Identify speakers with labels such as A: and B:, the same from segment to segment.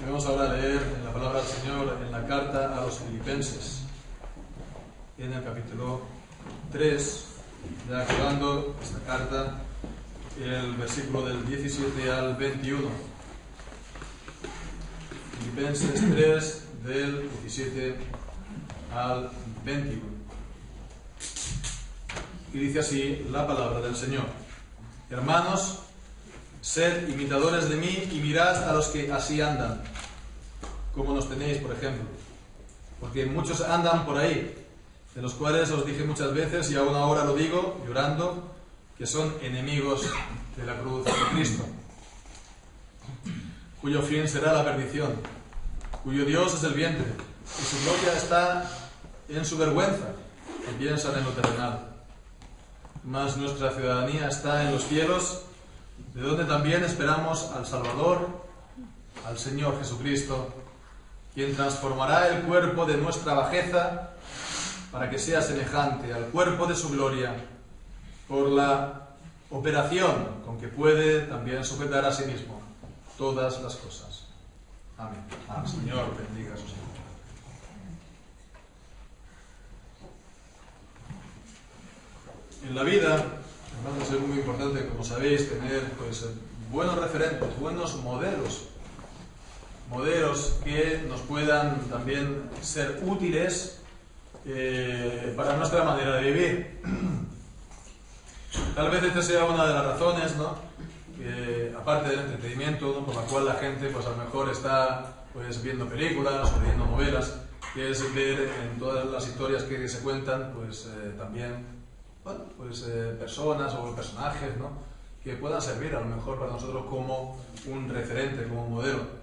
A: Y vamos ahora a leer en la palabra del Señor en la carta a los Filipenses, en el capítulo 3, ya acabando esta carta, el versículo del 17 al 21. Filipenses 3, del 17 al 21. Y dice así la palabra del Señor: Hermanos, sed imitadores de mí y mirad a los que así andan, como nos tenéis, por ejemplo. Porque muchos andan por ahí, de los cuales os dije muchas veces, y aún ahora lo digo, llorando, que son enemigos de la cruz de Cristo, cuyo fin será la perdición, cuyo Dios es el vientre, y su gloria está en su vergüenza, que piensan en lo terrenal. Mas nuestra ciudadanía está en los cielos, de donde también esperamos al Salvador, al Señor Jesucristo, quien transformará el cuerpo de nuestra bajeza para que sea semejante al cuerpo de su gloria, por la operación con que puede también sujetar a sí mismo todas las cosas. Amén. Al Señor bendiga a sus hijos. En la vida, hermanos, es muy importante, como sabéis, tener buenos referentes, buenos modelos que nos puedan también ser útiles para nuestra manera de vivir. Tal vez esta sea una de las razones, ¿no?, que, aparte del entretenimiento, ¿no?, por la cual la gente a lo mejor está viendo películas o leyendo novelas, que es ver en todas las historias que se cuentan también personas o personajes, ¿no?, que puedan servir a lo mejor para nosotros como un referente, como un modelo.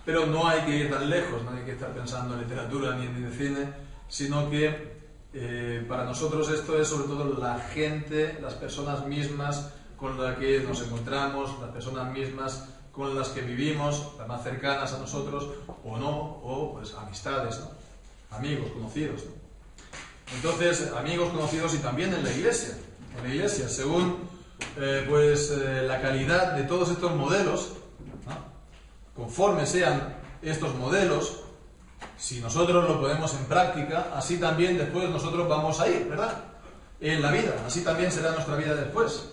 A: Pero no hay que ir tan lejos, no hay que estar pensando en literatura ni en cine, sino que para nosotros esto es sobre todo la gente, las personas mismas con las que nos encontramos, las personas mismas con las que vivimos, las más cercanas a nosotros o no, o amistades, ¿no?, amigos, conocidos, ¿no? Entonces, amigos, conocidos, y también en la iglesia, según la calidad de todos estos modelos, ¿no?, conforme sean estos modelos, si nosotros lo ponemos en práctica, así también después nosotros vamos a ir, ¿verdad?, en la vida, así también será nuestra vida después.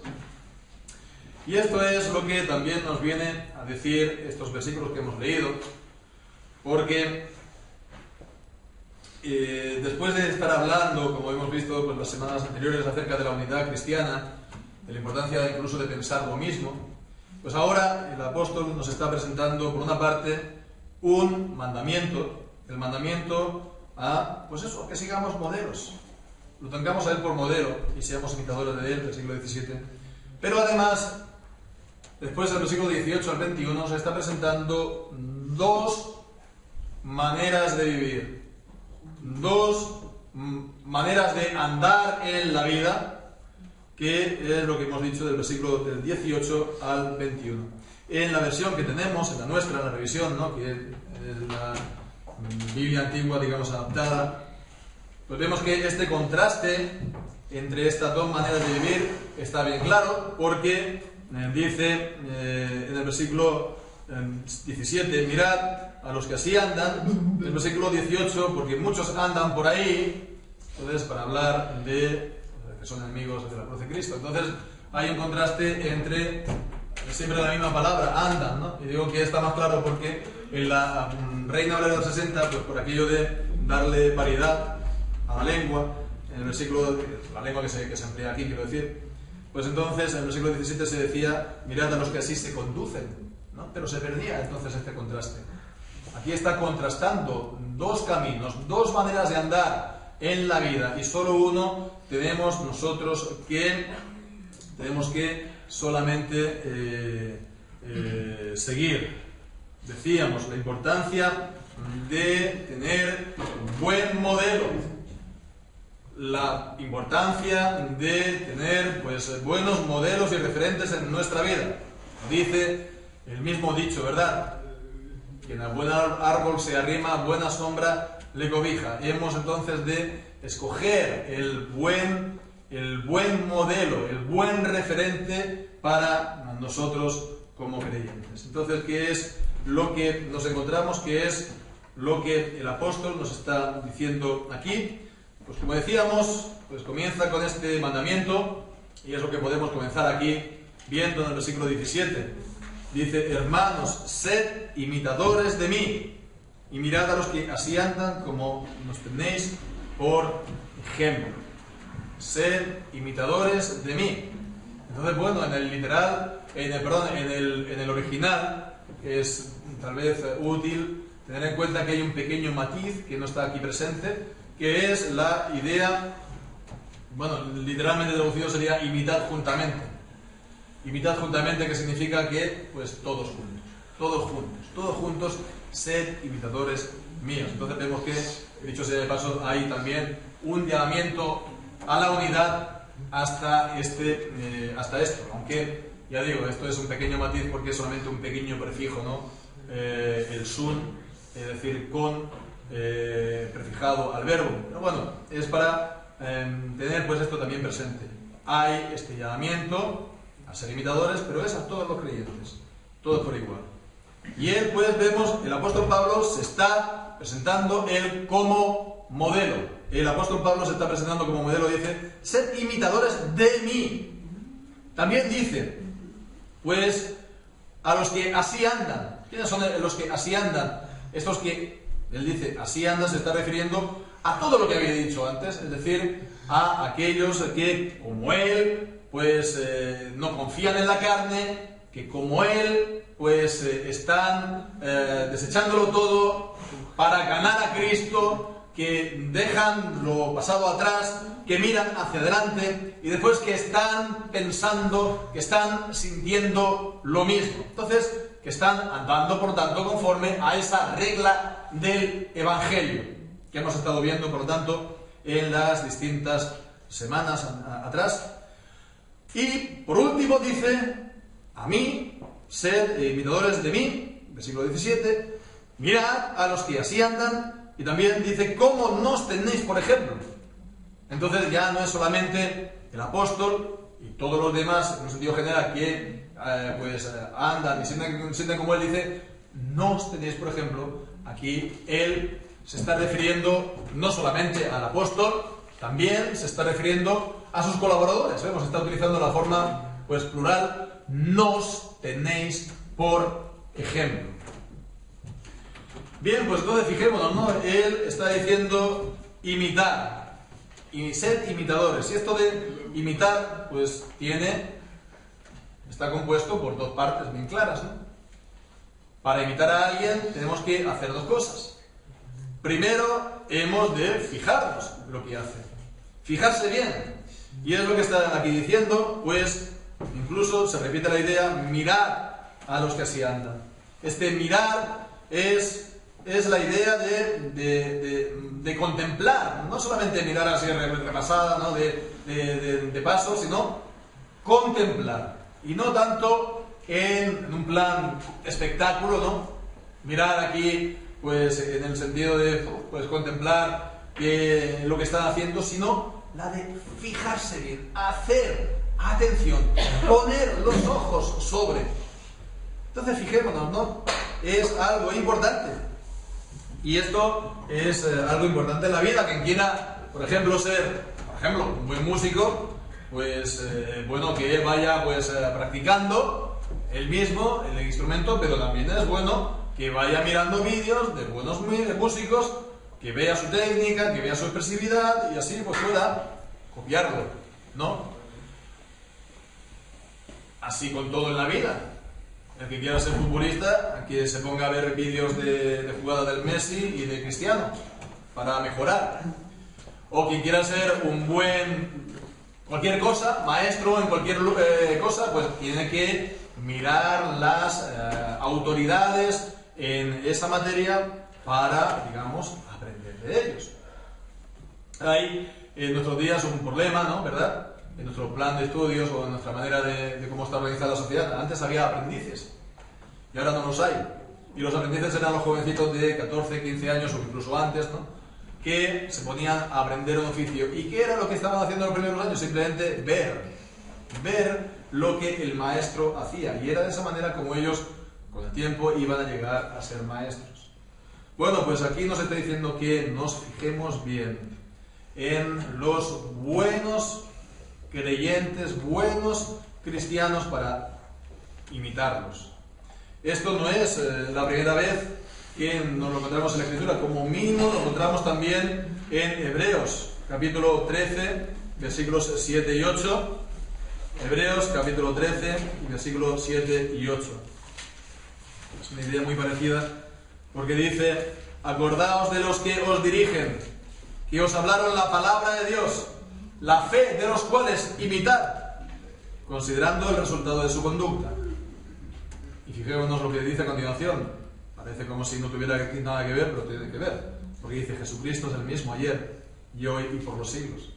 A: Y esto es lo que también nos viene a decir estos versículos que hemos leído, porque después de estar hablando, como hemos visto las semanas anteriores, acerca de la unidad cristiana, de la importancia incluso de pensar lo mismo, pues ahora el apóstol nos está presentando, por una parte, un mandamiento, el mandamiento a, que sigamos modelos, lo tengamos a él por modelo y seamos imitadores de él, del siglo XVII. Pero además, después del versículo 18 al 21, nos está presentando dos maneras de vivir, dos maneras de andar en la vida, que es lo que hemos dicho del versículo del 18 al 21. En la versión que tenemos, en la nuestra, en la revisión, ¿no?, que es la Biblia antigua, digamos, adaptada, pues vemos que este contraste entre estas dos maneras de vivir está bien claro, porque dice en el versículo 17, mirad a los que así andan. En el versículo 18, porque muchos andan por ahí, entonces, para hablar de que son enemigos de la cruz de Cristo. Entonces hay un contraste entre siempre la misma palabra, andan, ¿no? Y digo que está más claro porque en la Reina Valera del 60, pues por aquello de darle variedad a la lengua, en el versículo, la lengua que se emplea aquí, quiero decir, pues entonces en el versículo 17 se decía, mirad a los que así se conducen, ¿no? Pero se perdía entonces este contraste. Aquí está contrastando dos caminos, dos maneras de andar en la vida, y solo uno tenemos nosotros que solamente seguir. Decíamos la importancia de tener un buen modelo, la importancia de tener buenos modelos y referentes en nuestra vida. Dice el mismo dicho, ¿verdad?, que en el buen árbol se arrima, buena sombra le cobija. Y hemos entonces de escoger el buen modelo, el buen referente para nosotros como creyentes. Entonces, ¿qué es lo que nos encontramos que es lo que el apóstol nos está diciendo aquí. Pues como decíamos, pues comienza con este mandamiento, y es lo que podemos comenzar aquí viendo en el versículo 17. Dice: hermanos, sed imitadores de mí, y mirad a los que así andan como nos tenéis por ejemplo. Sed imitadores de mí. Entonces, bueno, en el literal, en el original, es tal vez útil tener en cuenta que hay un pequeño matiz que no está aquí presente, que es la idea, bueno, literalmente traducido sería imitad juntamente. Imitad juntamente, que significa que, pues, todos juntos, sed imitadores míos. Entonces vemos que, dicho sea de paso, hay también un llamamiento a la unidad hasta esto, aunque, ya digo, esto es un pequeño matiz porque es solamente un pequeño prefijo, ¿no? El sun, es decir, con prefijado al verbo. Pero bueno, es para tener pues esto también presente. Hay este llamamiento a ser imitadores, pero es a todos los creyentes, todos por igual. Y él, pues vemos, el apóstol Pablo se está presentando él como modelo. El apóstol Pablo se está presentando como modelo, dice: sed imitadores de mí. También dice, pues, a los que así andan. ¿Quiénes son los que así andan? Estos que, él dice, así andan, se está refiriendo a todo lo que había dicho antes, es decir, a aquellos que, como él, pues, no confían en la carne, que como él, pues, están desechándolo todo para ganar a Cristo, que dejan lo pasado atrás, que miran hacia adelante y después que están pensando, que están sintiendo lo mismo. Entonces, que están andando, por lo tanto, conforme a esa regla del Evangelio que hemos estado viendo, por lo tanto, en las distintas semanas atrás. Y, por último, dice: a mí, sed imitadores de mí, versículo 17, mirad a los que así andan. Y también dice: ¿cómo nos tenéis por ejemplo? Entonces ya no es solamente el apóstol y todos los demás, en un sentido general, que andan y sienten como él, dice: nos tenéis por ejemplo. Aquí él se está refiriendo no solamente al apóstol, también se está refiriendo a sus colaboradores. Vemos, está utilizando la forma pues plural: nos tenéis por ejemplo. Bien, pues entonces fijémonos, ¿no? Él está diciendo imitar, y sed imitadores. Y esto de imitar, pues está compuesto por dos partes bien claras, ¿no? Para imitar a alguien tenemos que hacer dos cosas. Primero, hemos de fijarnos en lo que hace. Fijarse bien. Y es lo que está aquí diciendo, pues incluso se repite la idea: mirar a los que así andan. Este mirar es la idea de contemplar, no solamente mirar así repasada, ¿no? de paso, sino contemplar. Y no tanto en un plan espectáculo, ¿no? Mirar aquí, pues en el sentido de pues, contemplar lo que están haciendo, sino la de fijarse bien, hacer atención, poner los ojos sobre. Entonces fijémonos, ¿no? Es algo importante. Y esto es algo importante en la vida. Quien quiera, por ejemplo, ser un buen músico, pues bueno, que vaya pues practicando él mismo el instrumento, pero también es bueno que vaya mirando vídeos de buenos músicos, que vea su técnica, que vea su expresividad y así pues pueda copiarlo, ¿no? Así con todo en la vida. El que quiera ser futbolista, que se ponga a ver vídeos de jugada del Messi y de Cristiano para mejorar. O quien quiera ser un buen cualquier cosa, maestro en cualquier cosa, pues tiene que mirar las autoridades en esa materia para, digamos, aprender de ellos. Hay en nuestros días un problema, ¿no? ¿Verdad? En nuestro plan de estudios o en nuestra manera de cómo está organizada la sociedad. Antes había aprendices y ahora no los hay. Y los aprendices eran los jovencitos de 14, 15 años o incluso antes, ¿no? Que se ponían a aprender un oficio. ¿Y qué era lo que estaban haciendo en los primeros años? Simplemente ver lo que el maestro hacía. Y era de esa manera como ellos con el tiempo iban a llegar a ser maestros. Bueno, pues aquí nos está diciendo que nos fijemos bien en los buenos creyentes, buenos cristianos para imitarlos. Esto no es la primera vez que nos lo encontramos en la Escritura, como mínimo lo encontramos también en Hebreos, capítulo 13, versículos 7 y 8. Hebreos, capítulo 13, versículos 7 y 8. Es una idea muy parecida, porque dice: acordaos de los que os dirigen, que os hablaron la palabra de Dios, la fe de los cuales imitad, considerando el resultado de su conducta. Y fijémonos lo que dice a continuación. Parece como si no tuviera nada que ver, pero tiene que ver. Porque dice: Jesucristo es el mismo ayer, y hoy, y por los siglos.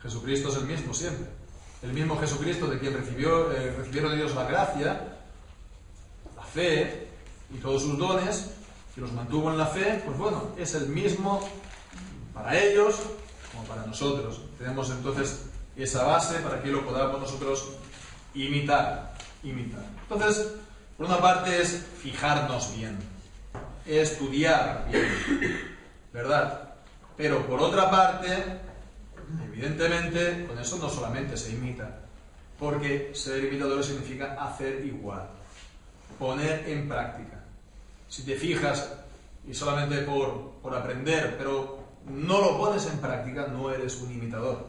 A: Jesucristo es el mismo siempre. El mismo Jesucristo de quien recibieron ellos la gracia, la fe y todos sus dones, que los mantuvo en la fe, pues bueno, es el mismo para ellos como para nosotros. Tenemos entonces esa base para que lo podamos nosotros imitar. Entonces, por una parte es fijarnos bien, estudiar bien, ¿verdad? Pero por otra parte, evidentemente, con eso no solamente se imita, porque ser imitador significa hacer igual, poner en práctica. Si te fijas y solamente por aprender, pero no lo pones en práctica, no eres un imitador.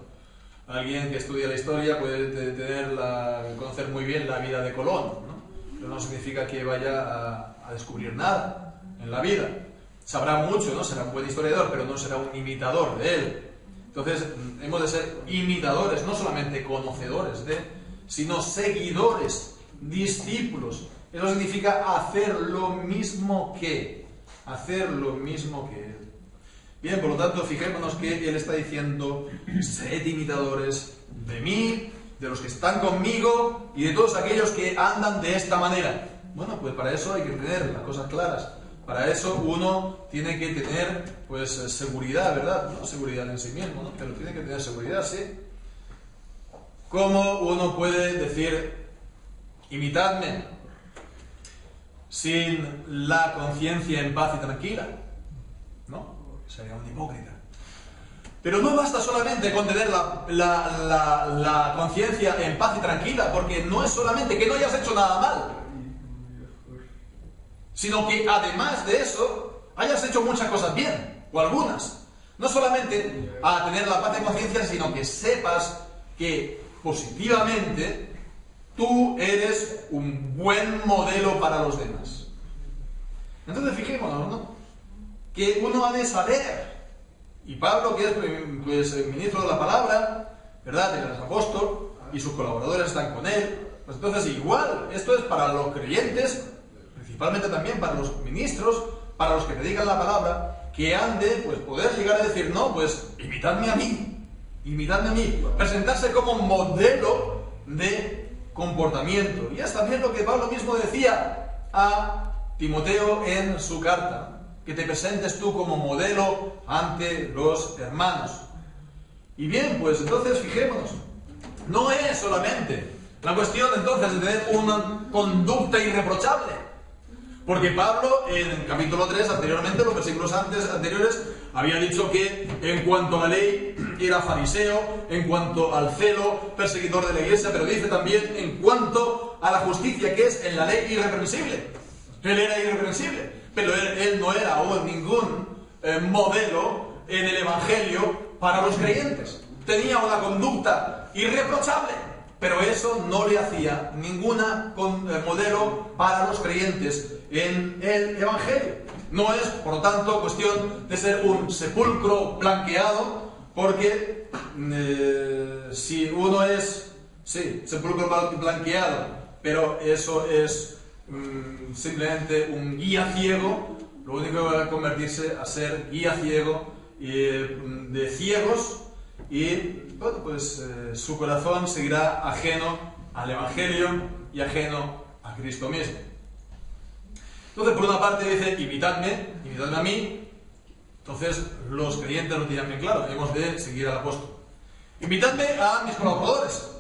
A: Alguien que estudia la historia puede conocer muy bien la vida de Colón, ¿no? Pero no significa que vaya a descubrir nada en la vida. Sabrá mucho, ¿no? Será un buen historiador, pero no será un imitador de él. Entonces, hemos de ser imitadores, no solamente conocedores sino seguidores, discípulos. Eso significa hacer lo mismo que él. Bien, por lo tanto, fijémonos que él está diciendo: sed imitadores de mí, de los que están conmigo y de todos aquellos que andan de esta manera. Bueno, pues para eso hay que tener las cosas claras. Para eso uno tiene que tener, pues, seguridad, ¿verdad? No seguridad en sí mismo, ¿no? Pero tiene que tener seguridad, sí. ¿Cómo uno puede decir: imitadme, sin la conciencia en paz y tranquila? ¿No? Sería un hipócrita. Pero no basta solamente con tener la conciencia en paz y tranquila, porque no es solamente que no hayas hecho nada mal, sino que además de eso hayas hecho muchas cosas bien, o algunas. No solamente a tener la paz de conciencia, sino que sepas que positivamente tú eres un buen modelo para los demás. Entonces fijémonos, ¿no? Que uno ha de saber, y Pablo, que es pues, el ministro de la palabra, ¿verdad?, del apóstol, y sus colaboradores están con él, pues entonces igual, esto es para los creyentes, principalmente también para los ministros, para los que predican la palabra, que han de, pues, poder llegar a decir: no, pues imitadme a mí, presentarse como modelo de comportamiento. Y es también lo que Pablo mismo decía a Timoteo en su carta: que te presentes tú como modelo ante los hermanos. Y bien, pues entonces fijémonos, no es solamente la cuestión entonces de tener una conducta irreprochable, porque Pablo en el capítulo 3 anteriormente, los versículos anteriores, había dicho que en cuanto a la ley era fariseo, en cuanto al celo, perseguidor de la iglesia, pero dice también en cuanto a la justicia, que es en la ley irreprensible. Él era irreprensible, pero él no era aún ningún modelo en el Evangelio para los creyentes. Tenía una conducta irreprochable, pero eso no le hacía ninguna modelo para los creyentes en el Evangelio. No es, por lo tanto, cuestión de ser un sepulcro blanqueado, porque si uno es, sí, sepulcro blanqueado, pero eso es simplemente un guía ciego, lo único que va a convertirse a ser guía ciego de ciegos, y bueno, pues su corazón seguirá ajeno al Evangelio y ajeno a Cristo mismo. Entonces, por una parte dice: imitadme a mí. Entonces los creyentes lo tienen bien claro, hemos de seguir al apóstol. Imitadme a mis colaboradores.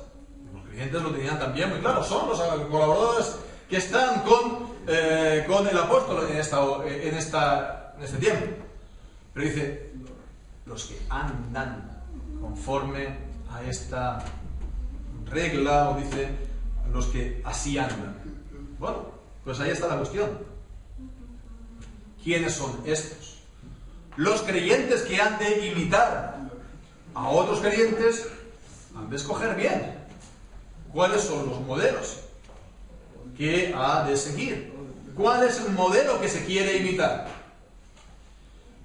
A: Los creyentes lo tenían también muy claro, son los colaboradores que están con el apóstol en este tiempo. Pero dice, los que andan conforme a esta regla, o dice, los que así andan. Bueno, pues ahí está la cuestión. ¿Quiénes son estos? Los creyentes que han de imitar a otros creyentes, han de escoger bien cuáles son los modelos que ha de seguir. ¿Cuál es el modelo que se quiere imitar?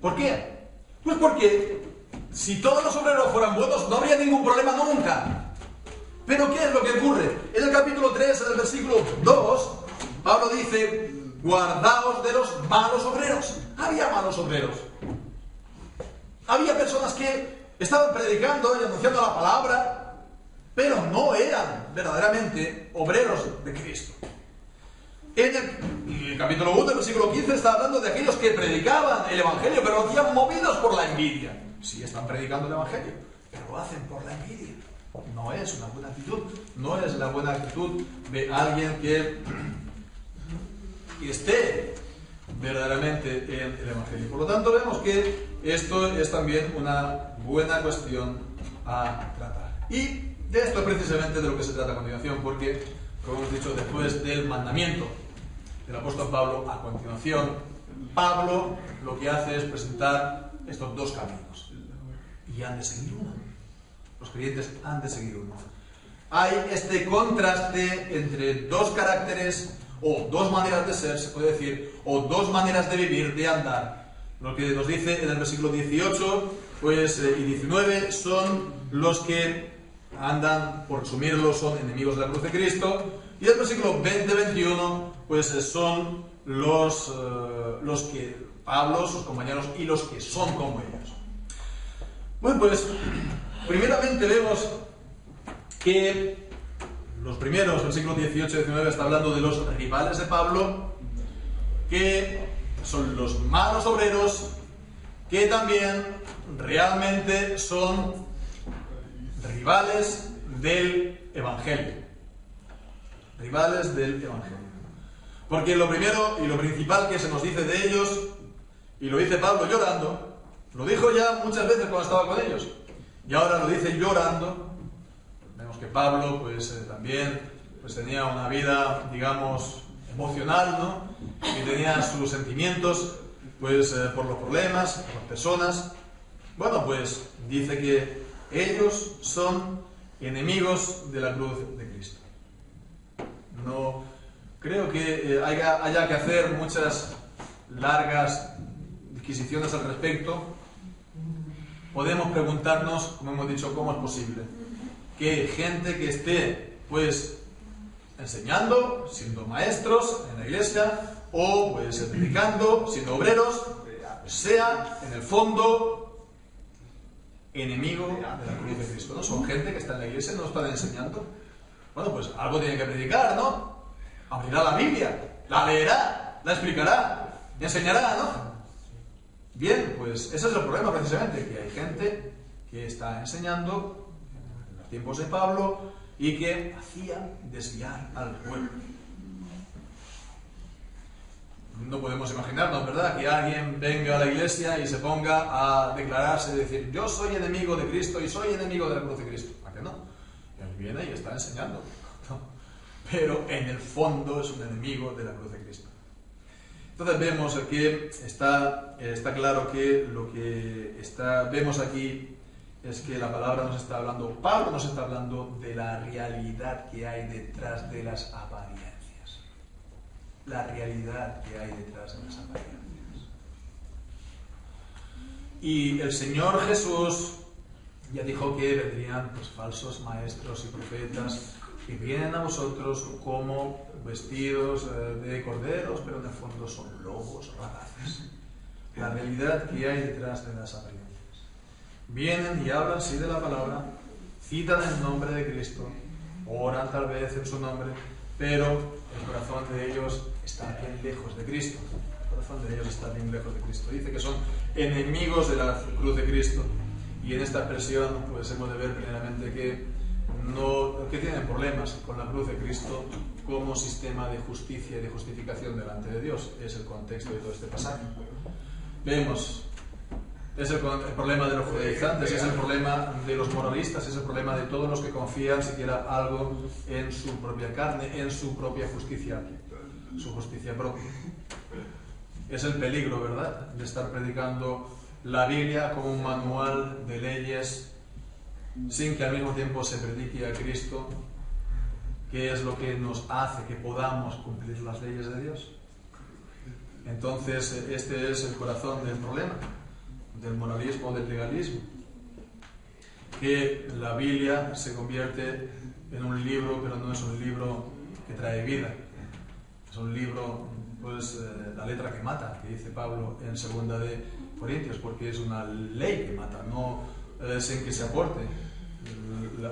A: ¿Por qué? Pues porque si todos los obreros fueran buenos, no habría ningún problema nunca. Pero ¿qué es lo que ocurre? En el capítulo 3, en el versículo 2, Pablo dice, guardaos de los malos obreros. Había malos obreros. Había personas que estaban predicando y anunciando la palabra, pero no eran verdaderamente obreros de Cristo. En el capítulo 1, el versículo 15, está hablando de aquellos que predicaban el Evangelio, pero lo hacían movidos por la envidia. Sí, están predicando el Evangelio, pero lo hacen por la envidia. No es una buena actitud. No es la buena actitud de alguien que esté verdaderamente en el Evangelio. Por lo tanto, vemos que esto es también una buena cuestión a tratar. Y de esto es precisamente de lo que se trata a continuación, porque, como hemos dicho, después del mandamiento del apóstol Pablo, a continuación, Pablo lo que hace es presentar estos dos caminos. Y han de seguir uno. Los creyentes han de seguir uno. Hay este contraste entre dos caracteres, o dos maneras de ser, se puede decir, o dos maneras de vivir, de andar. Lo que nos dice en el versículo 18 y 19 son los que andan, por resumirlo, son enemigos de la cruz de Cristo. Y el versículo 20-21 son los que Pablo, sus compañeros, y los que son como ellos. Bueno, pues primeramente vemos que los primeros, versículos 18 y 19, está hablando de los rivales de Pablo, que son los malos obreros, que también realmente son rivales del Evangelio. Rivales del Evangelio. Porque lo primero y lo principal que se nos dice de ellos, y lo dice Pablo llorando, lo dijo ya muchas veces cuando estaba con ellos, y ahora lo dice llorando. Vemos que Pablo también tenía una vida, digamos, emocional, ¿no? Y tenía sus sentimientos por los problemas, por las personas. Bueno, pues dice que ellos son enemigos de la cruz de Cristo. No creo que haya que hacer muchas largas disquisiciones al respecto. Podemos preguntarnos, como hemos dicho, cómo es posible que gente que esté enseñando, siendo maestros en la iglesia, o predicando, siendo obreros, sea en el fondo enemigo de la cruz de Cristo, ¿no? Son gente que está en la iglesia y no están enseñando. Bueno, pues algo tiene que predicar, ¿no? Abrirá la Biblia, la leerá, la explicará, enseñará, ¿no? Bien, pues ese es el problema precisamente, que hay gente que está enseñando en los tiempos de Pablo y que hacía desviar al pueblo. No podemos imaginarnos, ¿verdad?, que alguien venga a la iglesia y se ponga a declararse y decir, yo soy enemigo de Cristo y soy enemigo de la cruz de Cristo. ¿Para qué no? Y él viene y está enseñando, ¿no? Pero en el fondo es un enemigo de la cruz de Cristo. Entonces vemos que está claro que lo que vemos aquí es que la palabra nos está hablando, Pablo nos está hablando de la realidad que hay detrás de las apariencias. La realidad que hay detrás de las apariencias. Y el Señor Jesús ya dijo que vendrían falsos maestros y profetas que vienen a vosotros como vestidos de corderos, pero en el fondo son lobos rapaces. La realidad que hay detrás de las apariencias. Vienen y hablan sí de la palabra, citan el nombre de Cristo, oran tal vez en su nombre, pero el corazón de ellos está bien lejos de Cristo. El corazón de ellos está bien lejos de Cristo. Dice que son enemigos de la cruz de Cristo. Y en esta expresión hemos de ver plenamente que tienen problemas con la cruz de Cristo, como sistema de justicia y de justificación delante de Dios. Es el contexto de todo este pasaje. Vemos, es el problema de los judaizantes, es el problema de los moralistas, es el problema de todos los que confían siquiera algo en su propia carne, en su propia justicia, su justicia propia. Es el peligro, ¿verdad?, de estar predicando la Biblia como un manual de leyes sin que al mismo tiempo se predique a Cristo, que es lo que nos hace que podamos cumplir las leyes de Dios. Entonces, este es el corazón del problema, del moralismo, del legalismo, que la Biblia se convierte en un libro, pero no es un libro que trae vida, es un libro, pues, la letra que mata, que dice Pablo en 2 de Corintios, porque es una ley que mata, no sin que se aporte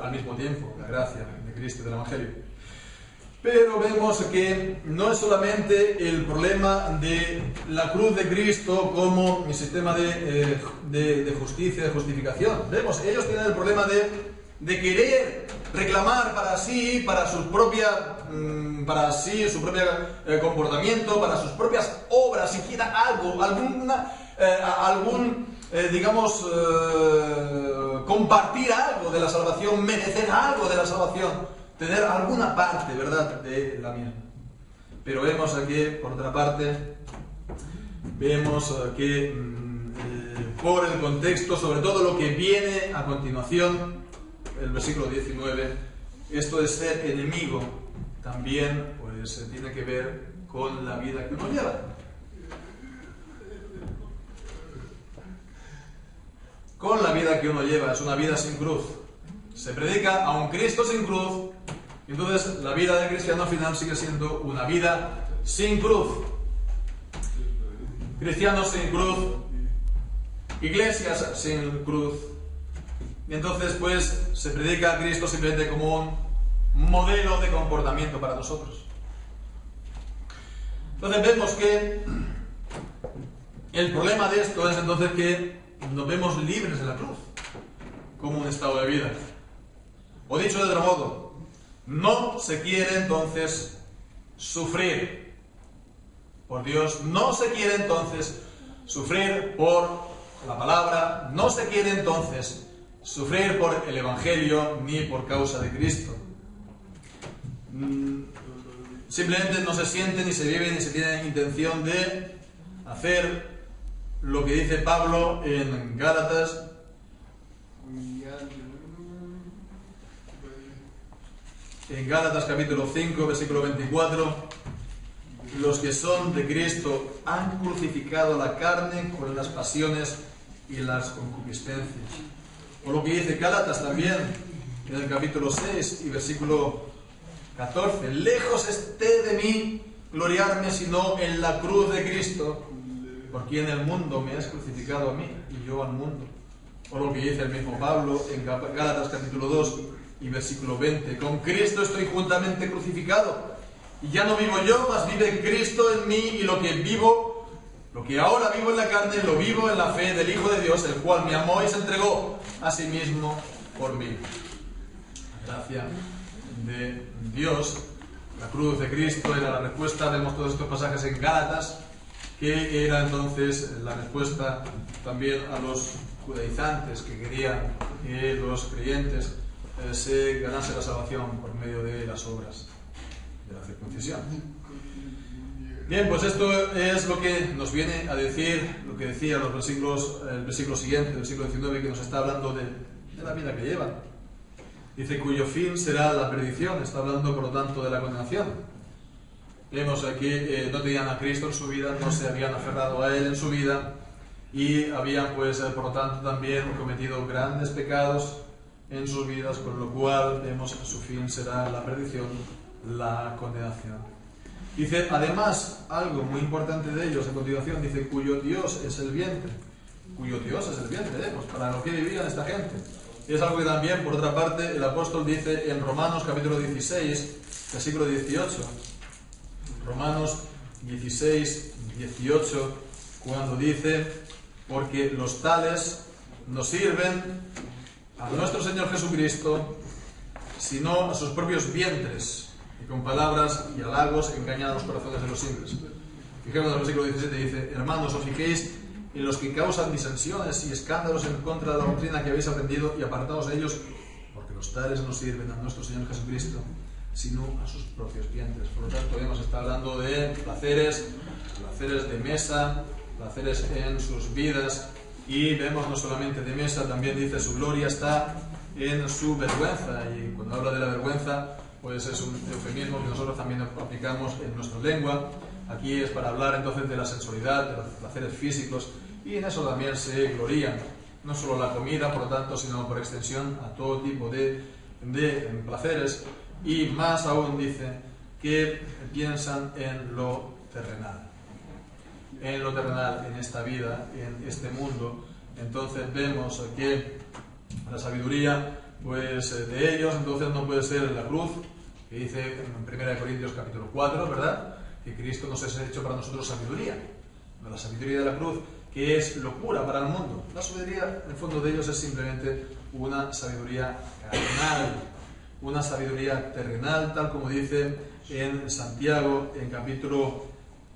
A: al mismo tiempo la gracia de Cristo y del Evangelio. Pero vemos que no es solamente el problema de la cruz de Cristo como mi sistema de justicia, de justificación. Vemos, ellos tienen el problema de querer reclamar para sí, para su propia comportamiento, para sus propias obras, siquiera algo, compartir algo de la salvación, merecer algo de la salvación, tener alguna parte, ¿verdad?, de la misma. Pero vemos aquí, por otra parte, vemos que por el contexto, sobre todo lo que viene a continuación, el versículo 19, esto de ser enemigo también pues tiene que ver con la vida que uno lleva. Con la vida que uno lleva, es una vida sin cruz. Se predica a un Cristo sin cruz, y entonces la vida del cristiano al final sigue siendo una vida sin cruz. Cristianos sin cruz, iglesias sin cruz. Y entonces pues se predica a Cristo simplemente como un modelo de comportamiento para nosotros. Entonces vemos que el problema de esto es entonces que nos vemos libres de la cruz como un estado de vida. O dicho de otro modo, no se quiere entonces sufrir por Dios, no se quiere entonces sufrir por la palabra, no se quiere entonces sufrir por el Evangelio ni por causa de Cristo. Simplemente no se siente, ni se vive, ni se tiene intención de hacer lo que dice Pablo en Gálatas. En Gálatas capítulo 5, versículo 24, los que son de Cristo han crucificado la carne con las pasiones y las concupiscencias. O lo que dice Gálatas también, en el capítulo 6 y versículo 14, lejos esté de mí gloriarme sino en la cruz de Cristo, por quien el mundo me has crucificado a mí y yo al mundo. O lo que dice el mismo Pablo en Gálatas capítulo 2 y versículo 20, con Cristo estoy juntamente crucificado, y ya no vivo yo, mas vive Cristo en mí, y lo que ahora vivo en la carne, lo vivo en la fe del Hijo de Dios, el cual me amó y se entregó a sí mismo por mí. La gracia de Dios, la cruz de Cristo era la respuesta. Vemos todos estos pasajes en Gálatas, que era entonces la respuesta también a los judaizantes que querían que los creyentes se ganase la salvación por medio de las obras de la circuncisión. Bien, pues esto es lo que nos viene a decir, lo que decía el versículo siguiente, el versículo 19, que nos está hablando de la vida que llevan. Dice, cuyo fin será la perdición, está hablando por lo tanto de la condenación. Vemos aquí, no tenían a Cristo en su vida, no se habían aferrado a Él en su vida, y habían pues por lo tanto también cometido grandes pecados en sus vidas, con lo cual vemos que su fin será la perdición, la condenación. Dice, además, algo muy importante de ellos, a continuación, dice, cuyo Dios es el vientre. Cuyo Dios es el vientre, pues para lo que vivían esta gente. Y es algo que también, por otra parte, el apóstol dice en Romanos capítulo 16, versículo 18. Romanos 16, 18, cuando dice, porque los tales no sirven a nuestro Señor Jesucristo, sino a sus propios vientres, y con palabras y halagos engañan a los corazones de los simples. Fijémonos en el versículo 17, dice: hermanos, os fijéis en los que causan disensiones y escándalos en contra de la doctrina que habéis aprendido, y apartaos de ellos, porque los tales no sirven a nuestro Señor Jesucristo, sino a sus propios vientres. Por lo tanto, vemos que está hablando de placeres de mesa, placeres en sus vidas, y vemos no solamente de mesa, también dice su gloria está en su vergüenza. Y cuando habla de la vergüenza, pues es un eufemismo que nosotros también aplicamos en nuestra lengua. Aquí es para hablar entonces de la sensualidad, de los placeres físicos, y en eso también se glorían, no solo la comida, por lo tanto, sino por extensión a todo tipo de placeres, y más aún dice que piensan en lo terrenal, en esta vida, en este mundo. Entonces vemos que la sabiduría, pues de ellos, entonces no puede ser la cruz, que dice en 1 Corintios capítulo 4, ¿verdad?, que Cristo nos ha hecho para nosotros sabiduría. La sabiduría de la cruz, que es locura para el mundo. La sabiduría, en el fondo de ellos, es simplemente una sabiduría carnal, una sabiduría terrenal, tal como dice en Santiago, en capítulo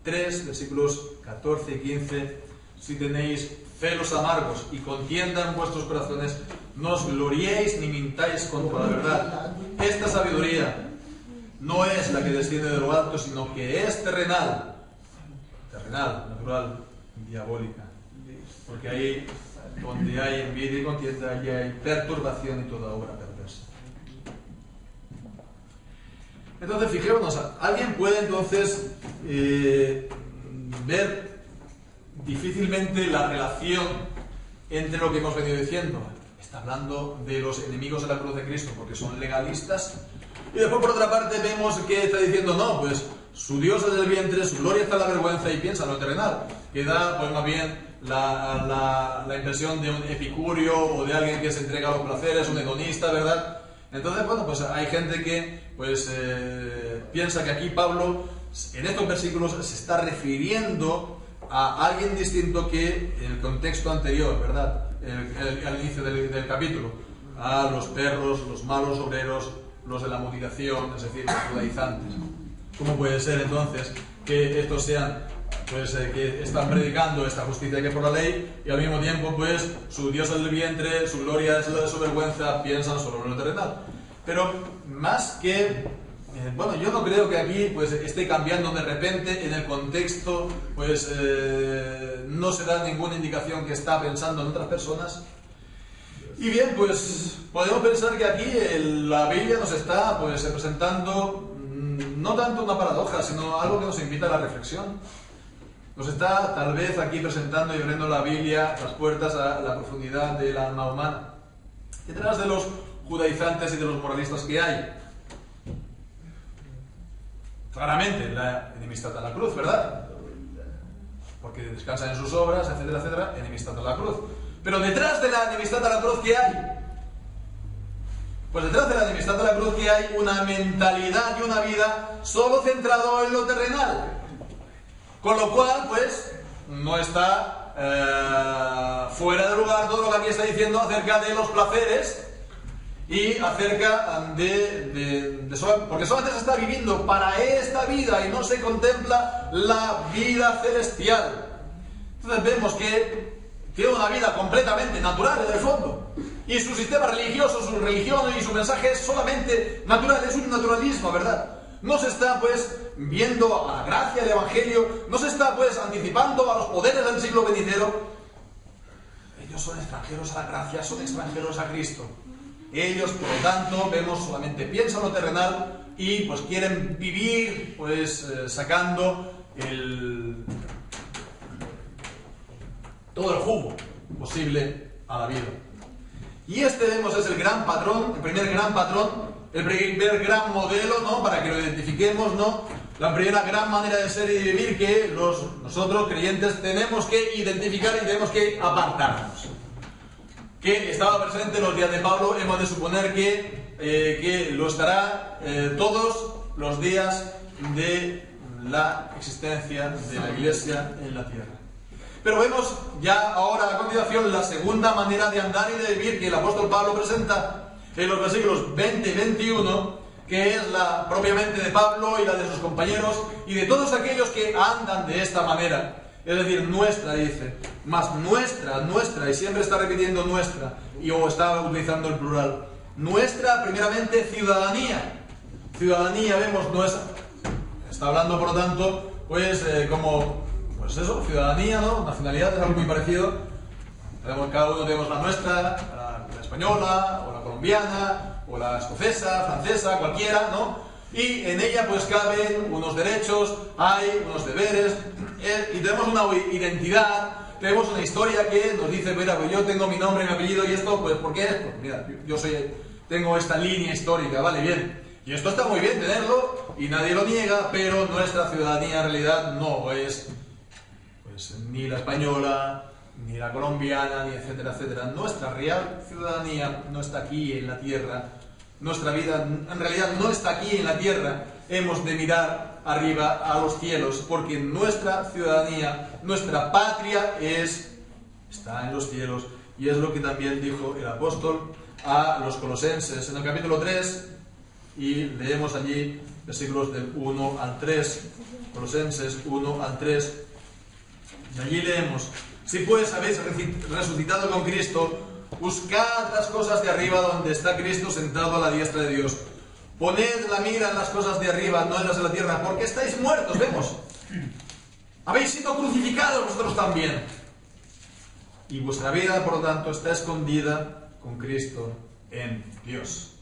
A: 3, versículos 14 y 15: si tenéis celos amargos y contienda en vuestros corazones, no os gloriéis ni mintáis contra la verdad. Esta sabiduría no es la que desciende de lo alto, sino que es terrenal, natural, diabólica. Porque ahí donde hay envidia y contienda, allí hay perturbación y toda obra perversa. Entonces, fijémonos, alguien puede entonces ver difícilmente la relación entre lo que hemos venido diciendo. Está hablando de los enemigos de la cruz de Cristo porque son legalistas, y después por otra parte vemos que está diciendo: no, pues su Dios es el vientre, su gloria está en la vergüenza, y piensa en lo terrenal, que da pues más bien la impresión de un epicúreo o de alguien que se entrega a los placeres, un hedonista, ¿verdad? Entonces, bueno, pues hay gente que pues piensa que aquí Pablo en estos versículos se está refiriendo a alguien distinto que en el contexto anterior, ¿verdad?, al inicio del capítulo, a los perros, los malos obreros, los de la mutilación, es decir, los judaizantes. ¿Cómo puede ser entonces que estos sean, pues, que están predicando esta justicia que es por la ley, y al mismo tiempo, pues, su Dios es el vientre, su gloria es la de su vergüenza, piensan solo en lo terrenal? Pero más que, bueno, yo no creo que aquí pues esté cambiando de repente en el contexto, pues no se da ninguna indicación que está pensando en otras personas. Y bien, pues podemos pensar que aquí la Biblia nos está pues presentando no tanto una paradoja, sino algo que nos invita a la reflexión. Nos está tal vez aquí presentando y abriendo la Biblia las puertas a la profundidad del alma humana, detrás de los judaizantes y de los moralistas que hay. Claramente la enemistad a la cruz, ¿verdad?, porque descansan en sus obras, etcétera, etcétera, enemistad a la cruz. Pero detrás de la enemistad a la cruz, ¿qué hay? Pues detrás de la enemistad a la cruz, ¿qué hay? Una mentalidad y una vida solo centrado en lo terrenal. Con lo cual, pues, no está fuera de lugar todo lo que aquí está diciendo acerca de los placeres y acerca porque solamente se está viviendo para esta vida y no se contempla la vida celestial. Entonces vemos que tiene una vida completamente natural en el fondo, y su sistema religioso, su religión y su mensaje es solamente natural, es un naturalismo, ¿verdad? No se está pues viendo a la gracia del Evangelio, no se está pues anticipando a los poderes del siglo venidero. Ellos son extranjeros a la gracia, son extranjeros a Cristo. Ellos, por lo tanto, vemos, solamente piensan lo terrenal y pues quieren vivir pues sacando todo el jugo posible a la vida. Y este, vemos, es el gran patrón, el primer gran patrón, el primer gran modelo, ¿no?, para que lo identifiquemos, ¿no?, la primera gran manera de ser y de vivir que nosotros creyentes tenemos que identificar y tenemos que apartarnos. Que estaba presente en los días de Pablo, hemos de suponer que lo estará todos los días de la existencia de la Iglesia en la tierra. Pero vemos ya ahora a continuación la segunda manera de andar y de vivir que el apóstol Pablo presenta en los versículos 20 y 21, que es la propiamente de Pablo y la de sus compañeros y de todos aquellos que andan de esta manera. Es decir, nuestra, dice, más nuestra, y siempre está repitiendo nuestra, o está utilizando el plural. Nuestra, primeramente, ciudadanía. Ciudadanía, vemos, nuestra. Está hablando, por lo tanto, pues pues eso, ciudadanía, ¿no? Nacionalidad es algo muy parecido. Cada uno tenemos la nuestra, la española, o la colombiana, o la escocesa, francesa, cualquiera, ¿no? Y en ella pues caben unos derechos, hay unos deberes, y tenemos una identidad, tenemos una historia que nos dice, mira, pues yo tengo mi nombre, mi apellido y esto, pues ¿por qué es? Pues mira, tengo esta línea histórica, vale, bien. Y esto está muy bien tenerlo, y nadie lo niega, pero nuestra ciudadanía en realidad no es pues ni la española, ni la colombiana, ni etcétera, etcétera. Nuestra real ciudadanía no está aquí en la tierra. Nuestra vida en realidad no está aquí en la tierra. Hemos de mirar arriba a los cielos, porque nuestra ciudadanía, nuestra patria está en los cielos. Y es lo que también dijo el apóstol a los colosenses en el capítulo 3, y leemos allí versículos del 1 al 3, Colosenses 1 al 3, y allí leemos: si pues habéis resucitado con Cristo, buscad las cosas de arriba donde está Cristo sentado a la diestra de Dios. Poned la mira en las cosas de arriba, no en las de la tierra, porque estáis muertos, vemos. Habéis sido crucificados vosotros también. Y vuestra vida, por lo tanto, está escondida con Cristo en Dios.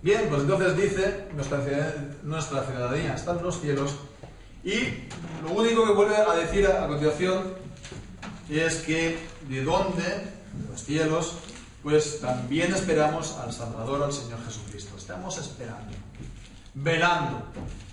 A: Bien, pues entonces dice, nuestra ciudadanía está en los cielos, y lo único que vuelve a decir a continuación es que de dónde, de los cielos, pues también esperamos al Salvador, al Señor Jesucristo. Estamos esperando, velando,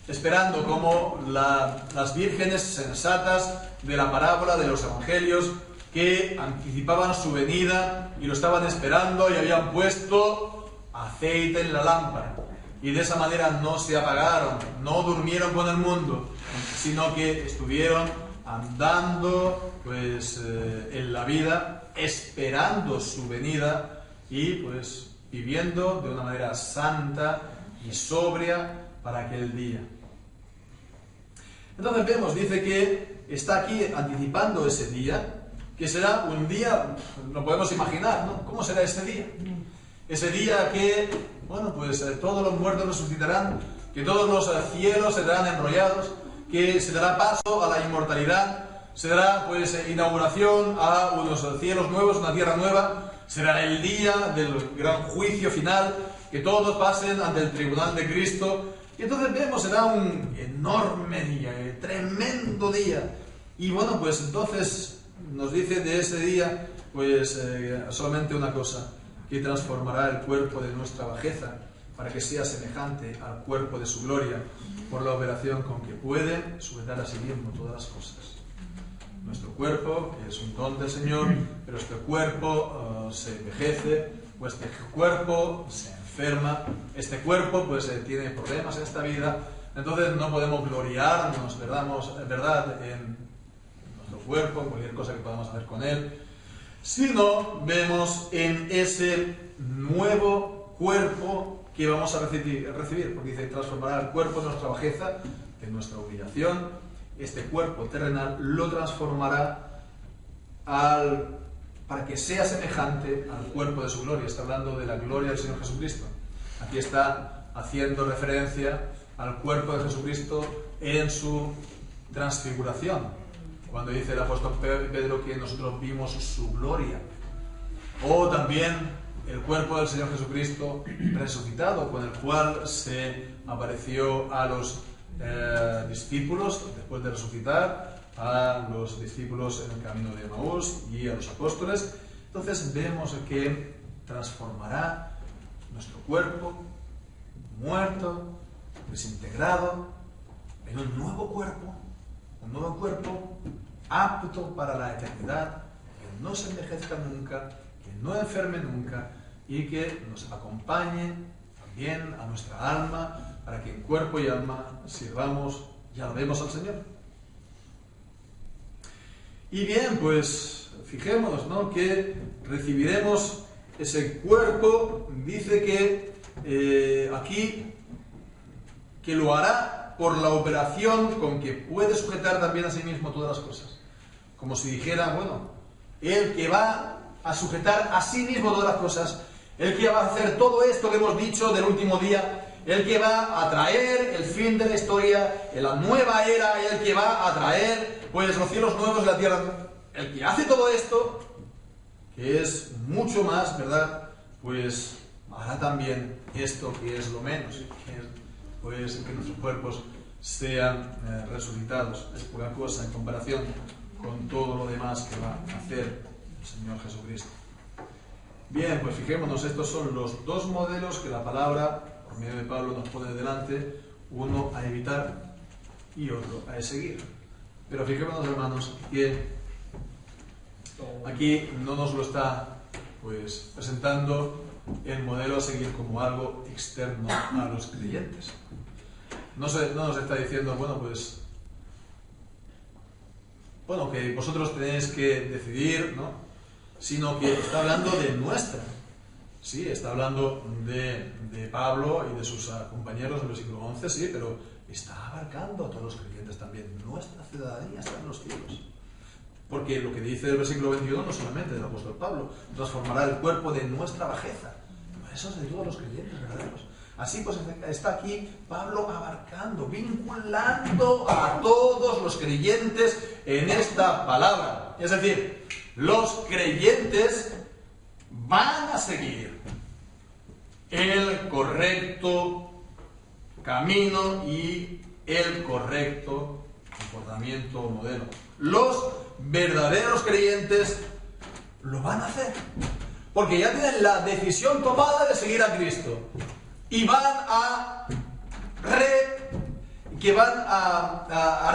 A: esperando como las vírgenes sensatas de la parábola de los evangelios, que anticipaban su venida y lo estaban esperando y habían puesto aceite en la lámpara. Y de esa manera no se apagaron, no durmieron con el mundo, sino que estuvieron andando pues en la vida, esperando su venida y pues viviendo de una manera santa y sobria para aquel día. Entonces vemos, dice que está aquí anticipando ese día, que será un día, lo podemos imaginar, ¿no? ¿Cómo será ese día? Ese día que, bueno, pues todos los muertos resucitarán, que todos los cielos serán enrollados, que se dará paso a la inmortalidad, se dará pues inauguración a unos cielos nuevos, una tierra nueva, será el día del gran juicio final, que todos pasen ante el tribunal de Cristo, y entonces vemos, será un enorme día, tremendo día, y bueno, pues entonces nos dice de ese día pues solamente una cosa, que transformará el cuerpo de nuestra bajeza para que sea semejante al cuerpo de su gloria, por la operación con que puede sujetar a sí mismo todas las cosas. Nuestro cuerpo, que es un don del Señor, pero este cuerpo se envejece, o este cuerpo se enferma, este cuerpo pues tiene problemas en esta vida, entonces no podemos gloriarnos, ¿verdad?, en nuestro cuerpo, en cualquier cosa que podamos hacer con él, sino vemos en ese nuevo cuerpo que vamos a recibir, porque dice, transformará el cuerpo de nuestra bajeza, de nuestra humillación, este cuerpo terrenal lo transformará para que sea semejante al cuerpo de su gloria. Está hablando de la gloria del Señor Jesucristo. Aquí está haciendo referencia al cuerpo de Jesucristo en su transfiguración, cuando dice el apóstol Pedro que nosotros vimos su gloria. O también el cuerpo del Señor Jesucristo resucitado, con el cual se apareció a los discípulos después de resucitar, a los discípulos en el camino de Emaús y a los apóstoles. Entonces vemos que transformará nuestro cuerpo muerto, desintegrado, en un nuevo cuerpo apto para la eternidad, que no se envejezca nunca, que no enferme nunca, y que nos acompañe también a nuestra alma, para que en cuerpo y alma sirvamos y alabemos al Señor. Y bien, pues fijémonos, ¿no?, que recibiremos ese cuerpo. Dice que aquí que lo hará por la operación con que puede sujetar también a sí mismo todas las cosas. Como si dijera, bueno, el que va a sujetar a sí mismo todas las cosas, el que va a hacer todo esto que hemos dicho del último día, el que va a traer el fin de la historia, la nueva era, el que va a traer pues los cielos nuevos y la tierra. El que hace todo esto, que es mucho más, ¿verdad? Pues hará también esto que es lo menos, que es pues que nuestros cuerpos sean resucitados. Es poca cosa en comparación con todo lo demás que va a hacer el Señor Jesucristo. Bien, pues fijémonos, estos son los dos modelos que la palabra, por medio de Pablo, nos pone delante, uno a evitar y otro a seguir. Pero fijémonos, hermanos, que aquí no nos lo está pues presentando el modelo a seguir como algo externo a los creyentes. No nos está diciendo, que vosotros tenéis que decidir, ¿no? Sino que está hablando de nuestra. Sí, está hablando de Pablo y de sus compañeros del versículo 11, sí, pero está abarcando a todos los creyentes también. Nuestra ciudadanía está en los cielos. Porque lo que dice el versículo 21 no solamente del apóstol Pablo, transformará el cuerpo de nuestra bajeza. Eso es de todos los creyentes verdaderos. Así pues está aquí Pablo abarcando, vinculando a todos los creyentes en esta palabra. Es decir, los creyentes van a seguir el correcto camino y el correcto comportamiento o modelo. Los verdaderos creyentes lo van a hacer, porque ya tienen la decisión tomada de seguir a Cristo y van a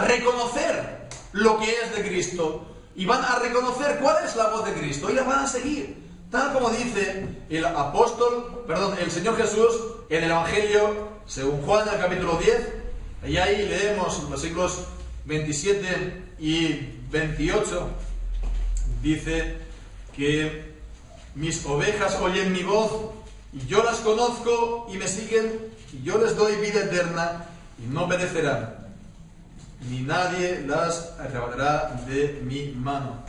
A: reconocer lo que es de Cristo y van a reconocer cuál es la voz de Cristo y la van a seguir, tal como dice el Señor Jesús en el Evangelio según Juan, en el capítulo 10, y ahí leemos los versículos 27 y 28, dice que mis ovejas oyen mi voz y yo las conozco y me siguen y yo les doy vida eterna y no perecerán, ni nadie las arrebatará de mi mano.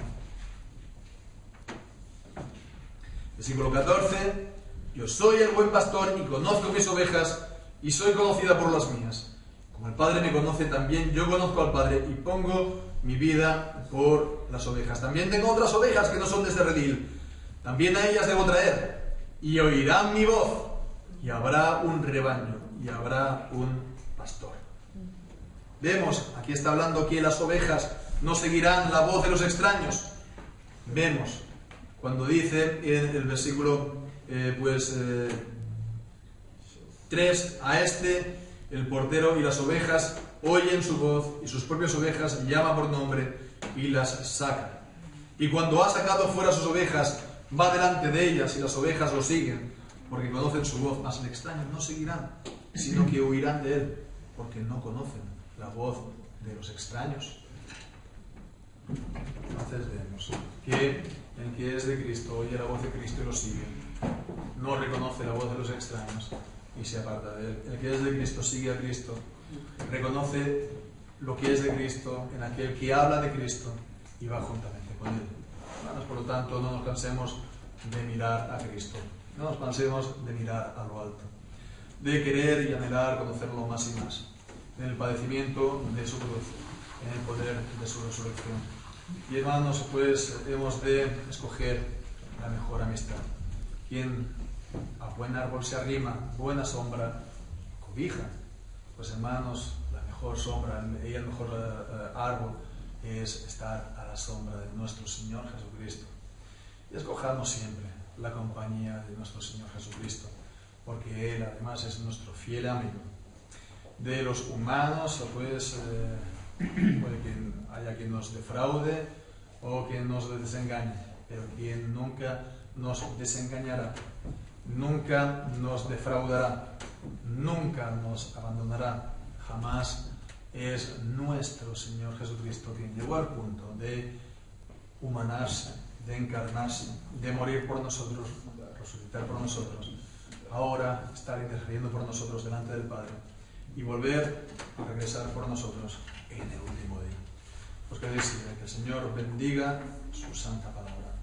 A: Versículo 14, yo soy el buen pastor y conozco mis ovejas y soy conocida por las mías. Como el Padre me conoce, también yo conozco al Padre y pongo mi vida por las ovejas. También tengo otras ovejas que no son de este redil. También a ellas debo traer. Y oirán mi voz. Y habrá un rebaño. Y habrá un pastor. Vemos, aquí está hablando que las ovejas no seguirán la voz de los extraños. Vemos, cuando dice en el versículo 3, a el portero y las ovejas oyen su voz y sus propias ovejas llama por nombre y las saca. Y cuando ha sacado fuera sus ovejas, va delante de ellas y las ovejas lo siguen, porque conocen su voz. Mas el extraño no seguirán, sino que huirán de él, porque no conocen la voz de los extraños. Entonces vemos que el que es de Cristo oye la voz de Cristo y lo sigue. No reconoce la voz de los extraños y se aparta de él. El que es de Cristo sigue a Cristo, reconoce lo que es de Cristo en aquel que habla de Cristo y va juntamente con él. Hermanos, por lo tanto, no nos cansemos de mirar a Cristo, no nos cansemos de mirar a lo alto, de querer y anhelar conocerlo más y más, en el padecimiento de su cruz, en el poder de su resurrección. Y hermanos, pues hemos de escoger la mejor amistad. Quien a buen árbol se arrima, buena sombra cobija. Pues hermanos, la mejor sombra y el mejor árbol es estar a la sombra de nuestro Señor Jesucristo. Y escojamos siempre la compañía de nuestro Señor Jesucristo, porque Él además es nuestro fiel amigo. De los humanos, pues puede que haya quien nos defraude o quien nos desengañe, pero quien nunca nos desengañará, nunca nos defraudará, nunca nos abandonará, jamás, es nuestro Señor Jesucristo quien llegó al punto de humanarse, de encarnarse, de morir por nosotros, de resucitar por nosotros, ahora estar intercediendo por nosotros delante del Padre y volver a regresar por nosotros en el último día. Os queréis ir, que el Señor bendiga su santa palabra.